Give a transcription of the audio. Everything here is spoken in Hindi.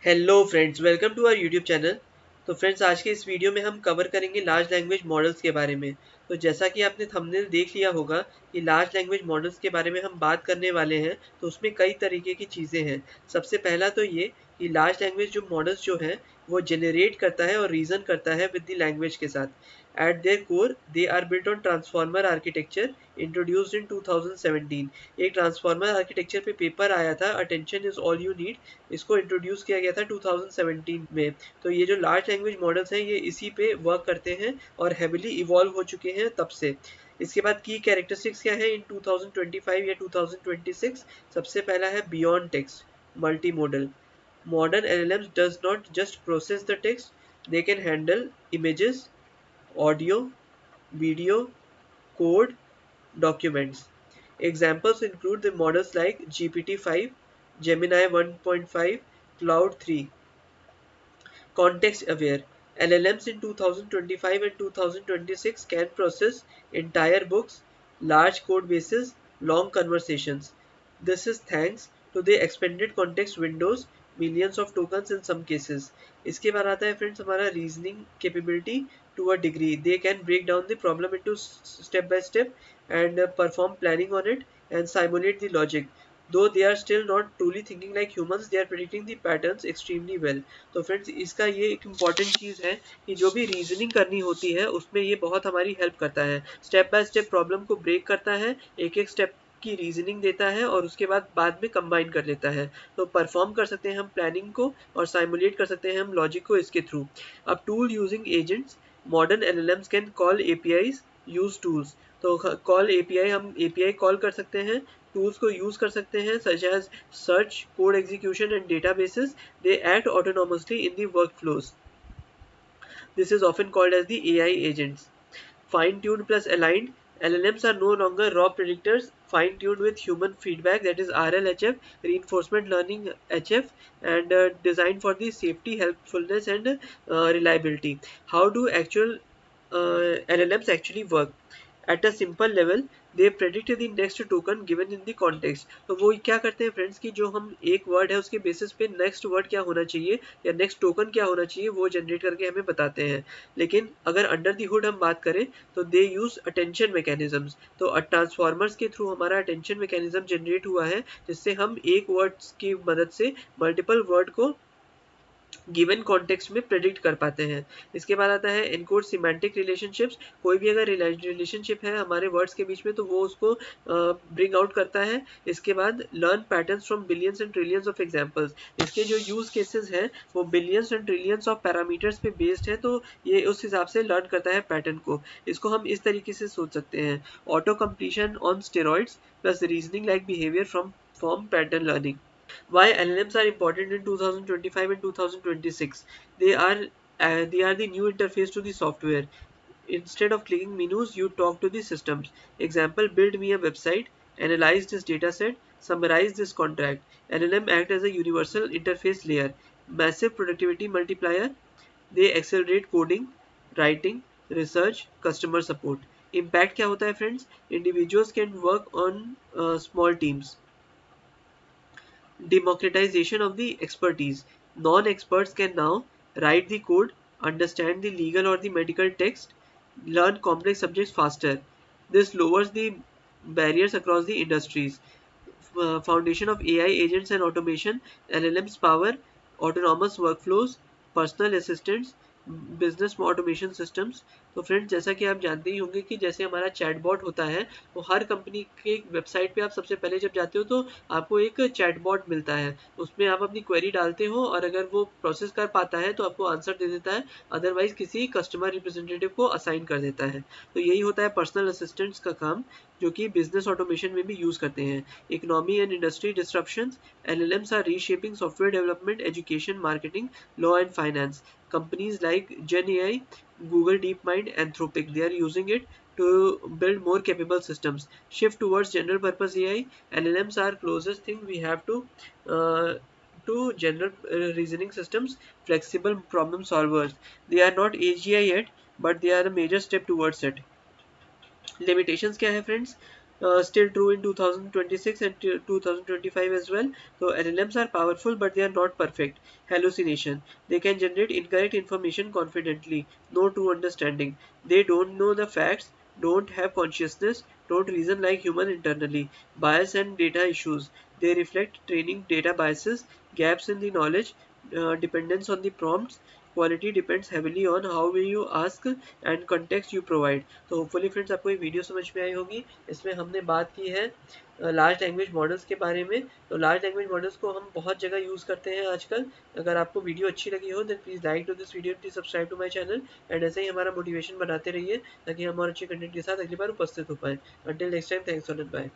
Hello friends, welcome to our YouTube channel. तो फ्रेंड्स, आज के इस वीडियो में हम कवर करेंगे लार्ज लैंग्वेज मॉडल्स के बारे में। तो जैसा कि आपने थंबनेल देख लिया होगा कि लार्ज लैंग्वेज मॉडल्स के बारे में हम बात करने वाले हैं, तो उसमें कई तरीके की चीज़ें हैं। सबसे पहला तो ये कि लार्ज लैंग्वेज जो मॉडल्स जो हैं वो जनरेट करता है और रीज़न करता है विद द लैंग्वेज के साथ। At their core they are built on transformer architecture introduced in 2017। एक ट्रांसफॉर्मर आर्किटेक्चर पे पेपर आया था, attention is all you need. इसको इंट्रोड्यूस किया गया था 2017 में। तो ये जो लार्ज लैंग्वेज मॉडल्स हैं ये इसी पे वर्क करते हैं और हेविली इवॉल्व हो चुके हैं तब से। इसके बाद की कैरेक्टरिस्टिक्स क्या है इन 2025 या 2026? सबसे पहला है beyond text multi modal. Modern LLMs does not just process the text, they can handle images, audio, video, code, documents. Examples include the models like GPT-5, Gemini 1.5, Cloud 3. Context aware. LLMs in 2025 and 2026 can process entire books, large code bases, long conversations. This is thanks to the expanded context windows, millions of tokens in some cases. इसके बाद आता है फ्रेंड्स हमारा reasoning capability to a degree. They can break down the problem into step by step and perform planning on it and simulate the logic. Though they are still not truly thinking like humans, they are predicting the patterns extremely well. तो फ्रेंड्स, इसका ये एक इम्पॉर्टेंट चीज़ है कि जो भी रीजनिंग करनी होती है उसमें ये बहुत हमारी हेल्प करता है. स्टेप बाय स्टेप प्रॉब्लम को ब्रेक करता है, एक एक स्टेप की रीजनिंग देता है और उसके बाद में कंबाइन कर लेता है. तो परफॉर्म कर सकते हैं हम प्लानिंग को और साइमुलेट कर सकते हैं हम लॉजिक को इसके थ्रू. अब tool using agents. Modern LLMs can call APIs, use tools. तो कॉल एपीआई, हम एपीआई कॉल कर सकते हैं, टूल्स को यूज कर सकते हैं such as search, code execution and databases. They act autonomously in the workflows. This is often called as the AI agents. Fine-tuned plus aligned. LLMs are no longer raw predictors, fine-tuned with human feedback, that is RLHF, reinforcement learning HF, and designed for the safety, helpfulness, and reliability. How do actual LLMs actually work? At a simple level, they predict the next token given in the context. तो वो क्या करते हैं फ्रेंड्स कि जो हम एक वर्ड है उसके बेसिस पे नेक्स्ट वर्ड क्या होना चाहिए या नेक्स्ट टोकन क्या होना चाहिए वो जनरेट करके हमें बताते हैं. लेकिन अगर अंडर द हुड हम बात करें तो दे यूज अटेंशन मैकेनिज्म्स. तो ट्रांसफॉर्मर्स के थ्रू हमारा अटेंशन मैकेनिज्म जनरेट हुआ है जिससे हम एक वर्ड्स की मदद से मल्टीपल वर्ड को गिवन कॉन्टेक्स्ट में प्रेडिक्ट कर पाते हैं. इसके बाद आता है एनकोड सिमेंटिक रिलेशनशिप्स. कोई भी अगर रिलेशनशिप है हमारे वर्ड्स के बीच में तो वो उसको ब्रिंग आउट करता है. इसके बाद learn patterns from billions and trillions of examples. इसके जो यूज केसेस हैं वो billions and trillions of parameters पे बेस्ड है, तो ये उस हिसाब से लर्न करता है पैटर्न को. इसको हम इस तरीके से सोच सकते हैं, auto completion on steroids plus reasoning like behaviour from pattern learning. Why LLMs are important in 2025 and 2026? They are the new interface to the software. Instead of clicking menus, you talk to the systems. Example: build me a website, analyze this dataset, summarize this contract. LLM act as a universal interface layer. Massive productivity multiplier. They accelerate coding, writing, research, customer support. Impact क्या होता है friends? Individuals can work on small teams. Democratization of the expertise. Non-experts can now write the code, understand the legal or the medical text, learn complex subjects faster. This lowers the barriers across the industries. Foundation of AI agents and automation. LLMs power autonomous workflows, personal assistants, business automation systems. तो फ्रेंड्स, जैसा कि आप जानते ही होंगे कि जैसे हमारा चैटबॉट होता है वो हर कंपनी के वेबसाइट पे आप सबसे पहले जब जाते हो तो आपको एक चैटबॉट मिलता है. उसमें आप अपनी क्वेरी डालते हो और अगर वो प्रोसेस कर पाता है तो आपको आंसर दे देता है, अदरवाइज किसी कस्टमर रिप्रेजेंटेटिव को असाइन कर देता है. तो यही होता है पर्सनल असिस्टेंट्स का काम, जो कि बिजनेस ऑटोमेशन में भी यूज करते हैं. Economy and industry disruptions. LLMs are reshaping software development, education, marketing, law and finance. Companies like GenAI, Google DeepMind, Anthropic, they are using it to build more capable systems. Shift towards general purpose AI. LLMs are closest thing we have uh, to general reasoning systems, flexible problem solvers. They are not AGI yet, but they are a major step towards it. Limitations क्या है friends? still true in 2026 and 2025 as well. So LLMs are powerful, but they are not perfect. Hallucination. They can generate incorrect information confidently. No true understanding. They don't know the facts, don't have consciousness, don't reason like human internally. Bias and data issues. They reflect training data biases, gaps in the knowledge, dependence on the prompts. Quality depends heavily on how will you ask and context you provide. तो होपफुली फ्रेंड्स आपको ये वीडियो समझ में आई होगी। इसमें हमने बात की है लार्ज लैंग्वेज मॉडल्स के बारे में। तो लार्ज लैंग्वेज मॉडल्स को हम बहुत जगह यूज़ करते हैं आजकल। अगर आपको वीडियो अच्छी लगी हो then please like to this video, please subscribe to my channel and ऐसे ही हमारा मोटिवेशन बनाते रहिए ताकि हम और अच्छे कंटेंट के साथ अगली बार उपस्थित हो पाएँ। Until next time, thanks for bye.